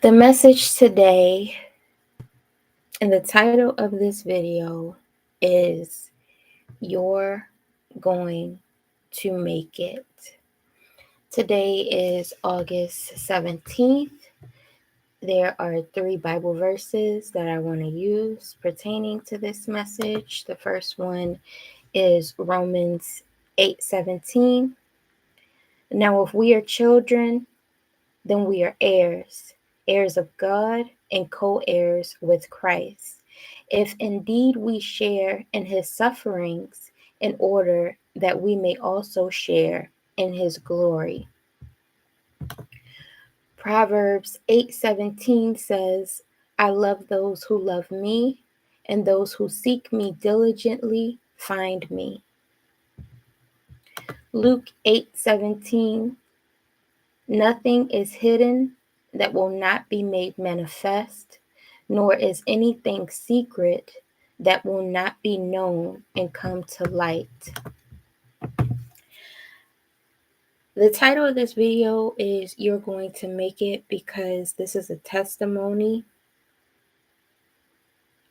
The message today and the title of this video is You're Going to Make It. Today is August 17th. There are 3 Bible verses that I want to use pertaining to this message. The first one is Romans 8:17. Now, if we are children, then we are heirs, heirs of God and co-heirs with Christ, if indeed we share in his sufferings, in order that we may also share in his glory. Proverbs 8:17 says, I love those who love me, and those who seek me diligently find me. Luke 8:17, nothing is hidden that will not be made manifest, nor is anything secret that will not be known and come to light. The title of this video is You're Going to Make It, because this is a testimony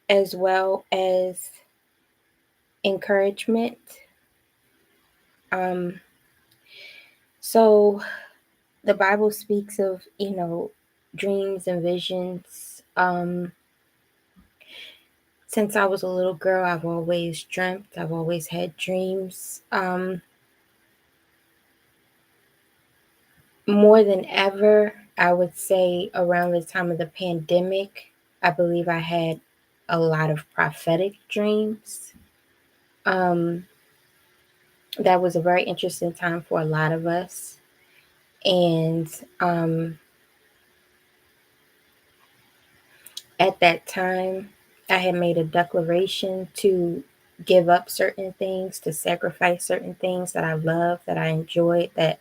as well as encouragement. So the Bible speaks of, dreams and visions. Since I was a little girl, I've always dreamt. I've always had dreams. More than ever, I would say around the time of the pandemic, I believe I had a lot of prophetic dreams. That was a very interesting time for a lot of us. And at that time, I had made a declaration to give up certain things, to sacrifice certain things that I loved, that I enjoyed, that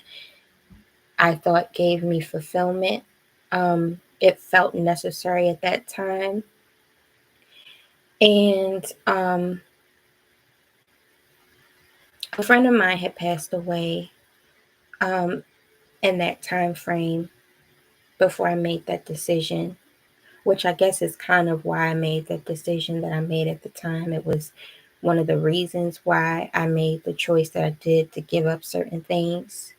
I thought gave me fulfillment. It felt necessary at that time. And a friend of mine had passed away in that time frame before I made that decision, which I guess is kind of why I made that decision that I made at the time. It was one of the reasons why I made the choice that I did to give up certain things.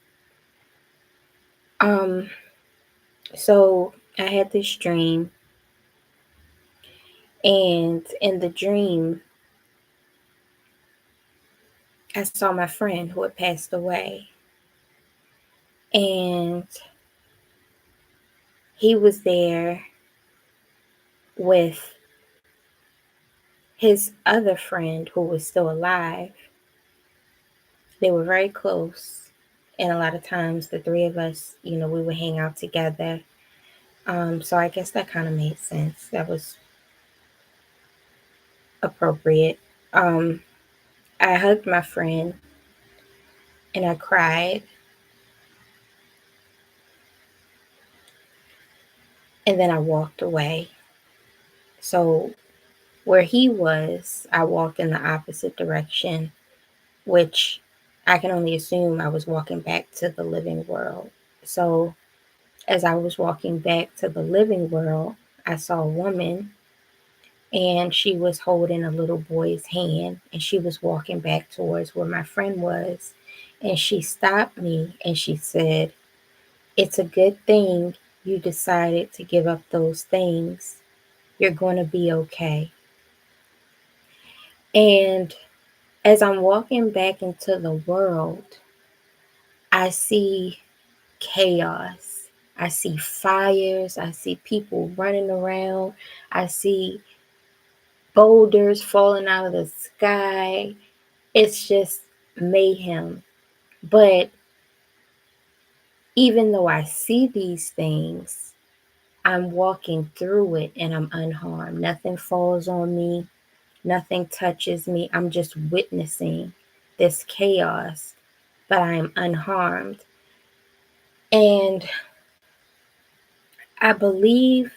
So I had this dream, and in the dream, I saw my friend who had passed away, and he was there with his other friend who was still alive. They were very close, and a lot of times the 3 of us, we would hang out together. So I guess that kind of made sense. That was appropriate. I hugged my friend and I cried. And then I walked away. So where he was, I walked in the opposite direction, which I can only assume I was walking back to the living world. So as I was walking back to the living world, I saw a woman, and she was holding a little boy's hand, and she was walking back towards where my friend was. And she stopped me and she said, it's a good thing you decided to give up those things. You're going to be okay. And as I'm walking back into the world, I see chaos. I see fires. I see people running around. I see boulders falling out of the sky. It's just mayhem. But even though I see these things, I'm walking through it and I'm unharmed. Nothing falls on me. Nothing touches me. I'm just witnessing this chaos, but I am unharmed. And I believe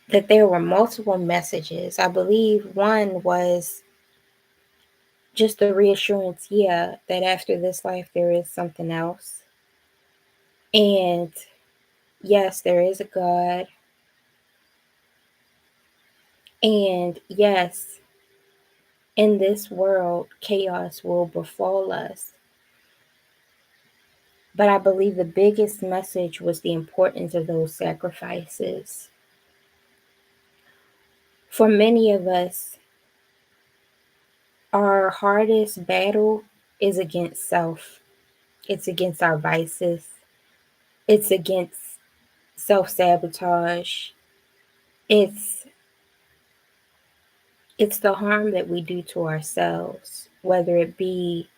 that there were multiple messages. I believe one was just the reassurance, that after this life there is something else. And yes, there is a God. And yes, in this world, chaos will befall us. But I believe the biggest message was the importance of those sacrifices. For many of us, our hardest battle is against self. It's against our vices. It's against self-sabotage. It's it's the harm that we do to ourselves, whether it be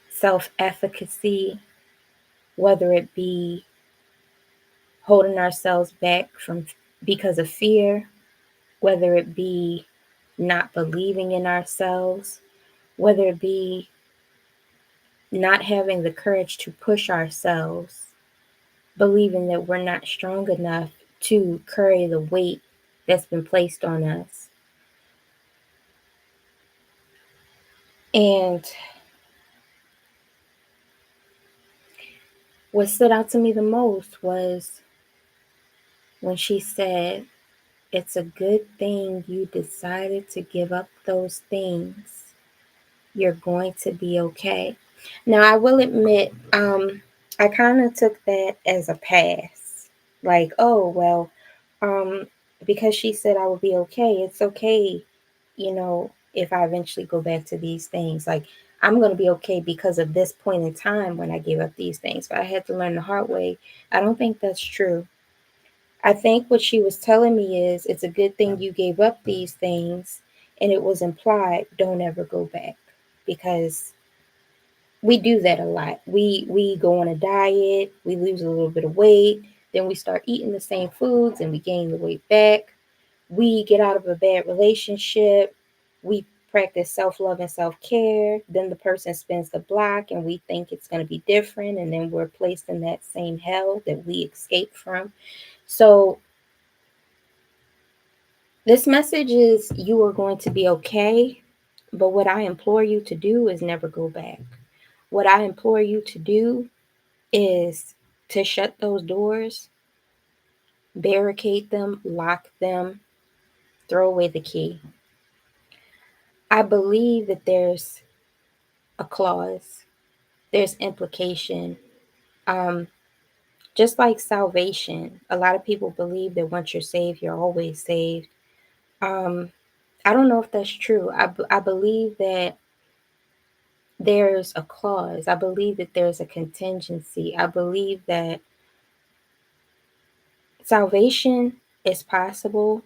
self-efficacy, whether it be holding ourselves back from because of fear, whether it be not believing in ourselves, whether it be not having the courage to push ourselves, believing that we're not strong enough to carry the weight that's been placed on us. And what stood out to me the most was when she said, "It's a good thing you decided to give up those things. You're going to be okay." Now, I will admit, I kind of took that as a pass. Like, oh, well, um, because she said I would be okay, it's okay, if I eventually go back to these things. Like, I'm going to be okay because of this point in time when I give up these things. But I had to learn the hard way. I don't think that's true. I think what she was telling me is it's a good thing you gave up these things. And it was implied, don't ever go back. Because we do that a lot. We go on a diet, we lose a little bit of weight, then we start eating the same foods and we gain the weight back. We get out of a bad relationship, we practice self-love and self-care, then the person spins the block and we think it's going to be different, and then we're placed in that same hell that we escaped from. So this message is you are going to be okay, but what I implore you to do is never go back. What I implore you to do is to shut those doors, barricade them, lock them, throw away the key. I believe that there's a clause, there's implication. Um, just like salvation, a lot of people believe that once you're saved, you're always saved. Um, I don't know if that's true. I believe that there's a clause. I believe that there's a contingency. I believe that salvation is possible,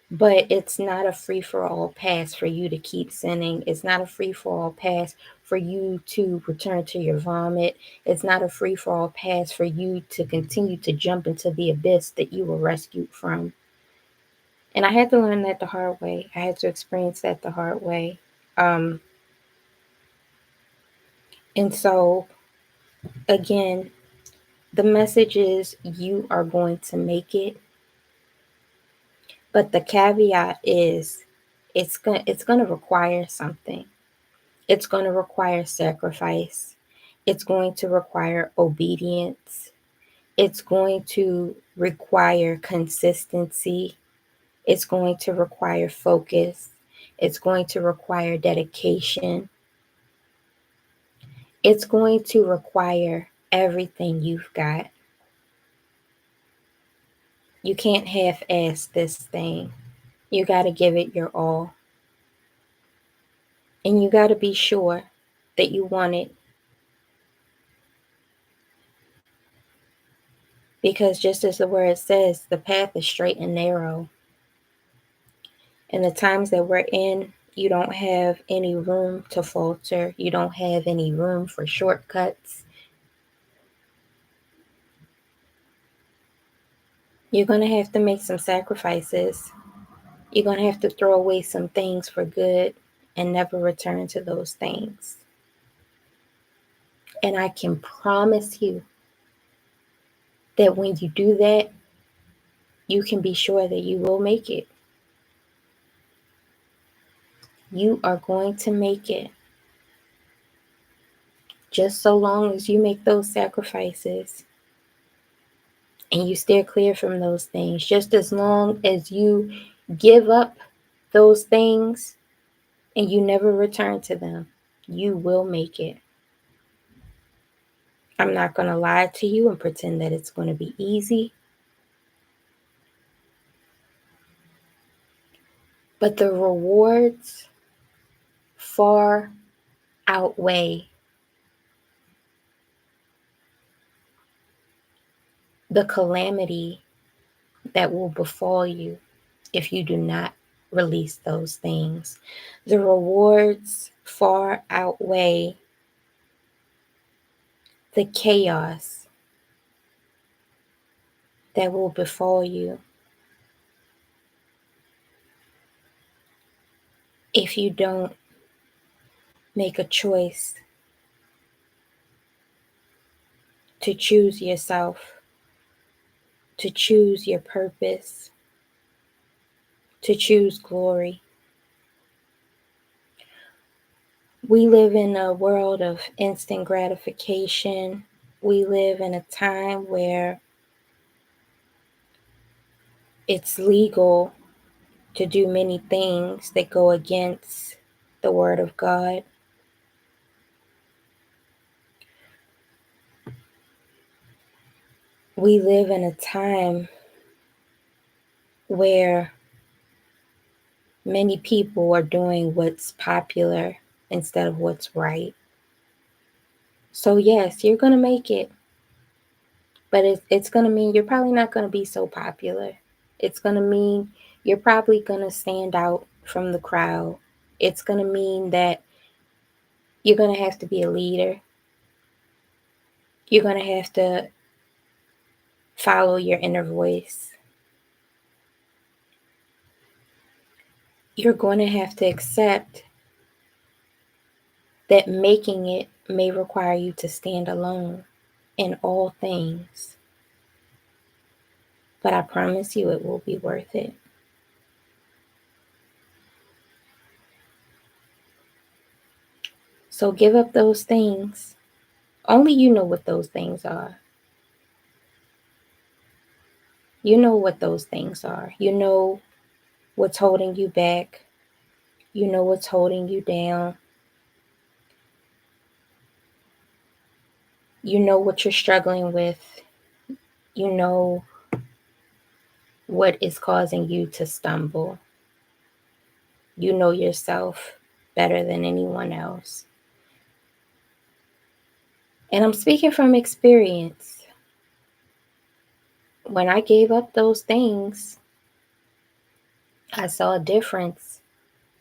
but it's not a free for all pass for you to keep sinning. It's not a free for all pass for you to return to your vomit. It's not a free for all pass for you to continue to jump into the abyss that you were rescued from. And I had to learn that the hard way. I had to experience that the hard way. Um, and so, again, the message is you are going to make it. But the caveat is it's going to require something. It's going to require sacrifice. It's going to require obedience. It's going to require consistency. It's going to require focus. It's going to require dedication. It's going to require everything you've got. You can't half-ass this thing. You got to give it your all. And you got to be sure that you want it. Because just as the word says, the path is straight and narrow. In the times that we're in, you don't have any room to falter. You don't have any room for shortcuts. You're going to have to make some sacrifices. You're going to have to throw away some things for good and never return to those things. And I can promise you that when you do that, you can be sure that you will make it. You are going to make it. Just so long as you make those sacrifices. and you steer clear from those things. Just as long as you give up those things and you never return to them, you will make it. I'm not going to lie to you and pretend that it's going to be easy. But the rewards far outweigh the calamity that will befall you if you do not release those things. The rewards far outweigh the chaos that will befall you if you don't make a choice to choose yourself, to choose your purpose, to choose glory. We live in a world of instant gratification. We live in a time where it's legal to do many things that go against the Word of God. We live in a time where many people are doing what's popular instead of what's right. So yes, you're going to make it, but it's going to mean you're probably not going to be so popular. It's going to mean you're probably going to stand out from the crowd. It's going to mean that you're going to have to be a leader. You're going to have to follow your inner voice. You're going to have to accept that making it may require you to stand alone in all things. But I promise you it will be worth it. So give up those things. Only you know what those things are. You know what those things are. You know what's holding you back. You know what's holding you down. You know what you're struggling with. You know what is causing you to stumble. You know yourself better than anyone else. And I'm speaking from experience. When I gave up those things, I saw a difference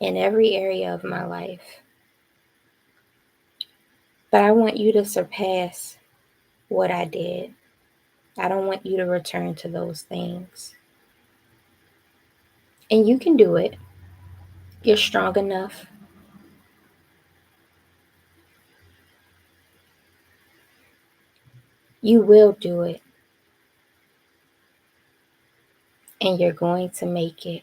in every area of my life. But I want you to surpass what I did. I don't want you to return to those things. And you can do it. You're strong enough. You will do it. And you're going to make it.